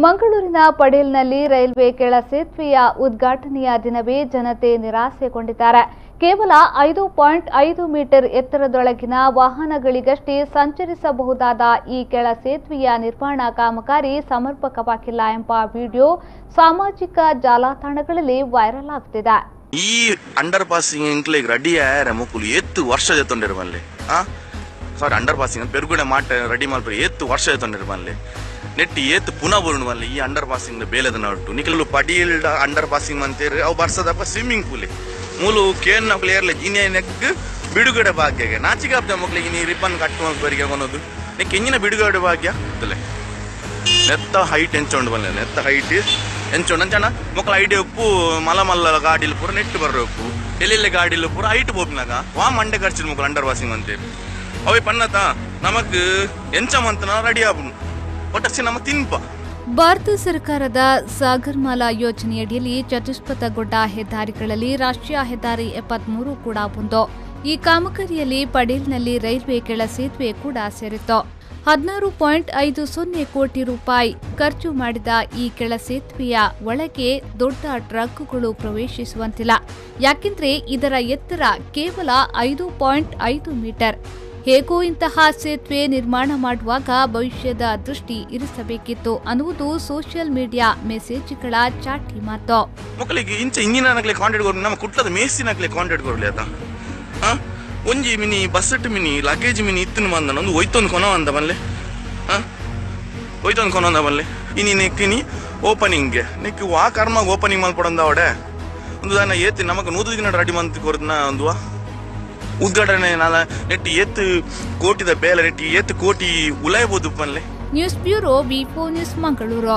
ಮಂಗಳೂರಿನ ಪಡೇಲ್ನಲ್ಲಿ ರೈಲ್ವೆ ಕೆಳ ಸೇತುವೆಯ ಉದ್ಘಾಟನೆಯ ದಿನವೇ ಜನತೆ ನಿರಾಸೆಗೊಂಡಿದ್ದಾರೆ. ಕೇವಲ 5.5 ಮೀಟರ್ ಎತ್ತರದೊಳಗಿನ ವಾಹನಗಳಿಗಷ್ಟೇ ಸಂಚರಿಸಬಹುದಾದ ಈ ಕೆಳ ಸೇತುವೆಯ ನಿರ್ಮಾಣ ಕಾಮಗಾರಿ ಸಮರ್ಪಕವಾಗಿಲ್ಲ ಎಂಬ ವಿಡಿಯೋ ಸಾಮಾಜಿಕ ಜಾಲತಾಣಗಳಲ್ಲಿ ವೈರಲ್ ಆಗುತ್ತಿದೆ. ಈ ಅಂಡರ್ ಪಾಸಿಂಗ್ ಎಂಕ್ಲೆಗ್ ರೆಡಿ ಆಯರ ಮುಕ್ಕುಲು ಎತ್ತು ವರ್ಷ ತೊಂದಿರಬಲ್ಲೆ ಸಾರಿ ಅಂಡರ್ ಪಾಸಿಂಗ್ ಪೆರುಗುಡೆ ಮಾಟ ರೆಡಿ ಮಾಡ್ರೆ ಎತ್ತು ವರ್ಷ ತೊಂದಿರಬಲ್ಲೆ ನೆಟ್ಟಿ ಏತ್ ಪುನಃ ಬರುವಲ್ಲಿ ಈ ಅಂಡರ್ ಪಾಸಿಂಗ್ ಬೇಲೆದ ನಟ್ಟು ನಿಖಲು ಪಡೀಲ್ ಅಂಡರ್ ಪಾಸಿಂಗ್ ಅಂತೀರಿ ಅವು ಬರ್ಸದಪ್ಪ ಸ್ವಿಮ್ಮಿಂಗ್ ಪೂಲ್ ಮೂಲು ಕೇನ್ ಕ್ಲಿಯರ್ಲೆ ಜಿನಿಯ ನೆಕ್ ಬಿಡುಗಡೆ ಭಾಗ್ಯಗೆ ನಾಚಿಗಾಬ್ದ ಮಕ್ಳಿಗೆ ನೀ ರಿಬ್ಬನ್ ಕಟ್ಟುವ ಬರಿಗೆ ಅನ್ನೋದು ನೆಕ್ ಎಂಜಿನ ಬಿಡುಗಡೆ ಭಾಗ್ಯ ನೆತ್ತ ಹೈಟ್ ಎಂಚೊಂಡು ಬಲ್ಲೆ ನೆತ್ತ ಹೈಟ್ ಎಂಚೊಂಡು ಅಂಚಣ ಮಕ್ಕಳ ಐಡಿಯಾ ಉಪ್ಪು ಮಲ ಮಲ್ಲ ಗಾಡಿಲಿ ಪೂರ ನೆಟ್ಟು ಬರ್ಬೇಕು ಎಲ್ಲೆಲ್ಲೆ ಗಾಡಿಲಿ ಪೂರ ಹೈಟ್ ಬೋಪ್ನಾಗ ವಾ ಮಂಡೆ ಖರ್ಚಿನ ಮಕ್ಕಳು ಅಂಡರ್ ಪಾಸಿಂಗ್ ಅಂತೇಳಿ ಅವೇ ಪನ್ನತ ನಮಗ್ ಎಂಚಮಂತನ ರೆಡಿ ಆಗ್ಬಿಡು ಒಟ್ಟಕ್ಷೆ ನಮ್ಮ ತಿನ್ಪ. ಭಾರತ ಸರ್ಕಾರದ ಸಾಗರ್ಮಾಲಾ ಯೋಜನೆಯಡಿಯಲ್ಲಿ ಚತುಷ್ಪಥಗೊಂಡ ಹೆದ್ದಾರಿಗಳಲ್ಲಿ ರಾಷ್ಟ್ರೀಯ ಹೆದ್ದಾರಿ 73 ಕೂಡ ಒಂದು. ಈ ಕಾಮಗಾರಿಯಲ್ಲಿ ಪಡೇಲ್ನಲ್ಲಿ ರೈಲ್ವೆ ಕೆಳ ಸೇತುವೆ ಕೂಡ ಸೇರಿತ್ತು. 16.50 ಕೋಟಿ ರೂಪಾಯಿ ಖರ್ಚು ಮಾಡಿದ ಈ ಕೆಳ ಸೇತುವೆಯ ಒಳಗೆ ದೊಡ್ಡ ಟ್ರಕ್ಗಳು ಪ್ರವೇಶಿಸುವಂತಿಲ್ಲ. ಯಾಕೆಂದ್ರೆ ಇದರ ಎತ್ತರ ಕೇವಲ 5.5 ಮೀಟರ್. ಹೇಗೋ ಇಂತಹ ಸೇತುವೆ ನಿರ್ಮಾಣ ಮಾಡುವಾಗ ಭವಿಷ್ಯದ ದೃಷ್ಟಿ ಇರಿಸಬೇಕಿತ್ತು ಅನ್ನುವುದು ಸೋಷಿಯಲ್ ಮೀಡಿಯಾ ಮೆಸೇಜ್ಗಳ ಚಾಟಿ ಮಾತು. ಮಕ್ಕಳಿಗೆ ಇಂಚ ಇಂಜಿನ ಕಾಂಟ್ಯಾಕ್ಟ್ ಕೊಡ್ಲಿ ನಮ್ಮ ಕುಟ್ಲದ ಮೇಸಿನಾಗ್ಲಿ ಕಾಂಟ್ಯಾಕ್ಟ್ ಕೊಡ್ಲಿ ಅದ ಒಂಜಿ ಮಿನಿ ಬಸ್ಸಟ್ ಮಿನಿ ಲಗೇಜ್ ಮಿನಿ ಇತ್ತಿನ ಬಂದ ಒಂದು ಒಯ್ತೊಂದು ಕೊನೋ ಅಂದ ಬಲ್ಲೆ ಒಯ್ತೊಂದು ಕೊನೋ ಅಂದ ಬಲ್ಲೆ ಇನಿ ನೆಕ್ಕಿನಿ ಓಪನಿಂಗ್ಗೆ ನೆಕ್ಕಿ ವಾ ಕರ್ಮಾಗ ಓಪನಿಂಗ್ ಮಲ್ಪಡಂದ ಅವಡೆ ಒಂದು ದಾನ ಏತಿ ನಮಗ 100 ದಿನ ರೆಡಿ ಮಂತ್ ಕೊರದ್ನ ಒಂದು ಉದ್ಘಾಟನೆ ನೆಟ್ಟಿ ಎತ್ತು ಕೋಟಿದ ಬೇಲೆ ನೆಟ್ಟಿ ಎತ್ತು ಕೋಟಿ ಉಲಾಯಬಹುದು ಪನ್ಲೆ. ನ್ಯೂಸ್ ಬ್ಯೂರೋ ವಿ4 ನ್ಯೂಸ್ ಮಂಗಳೂರು.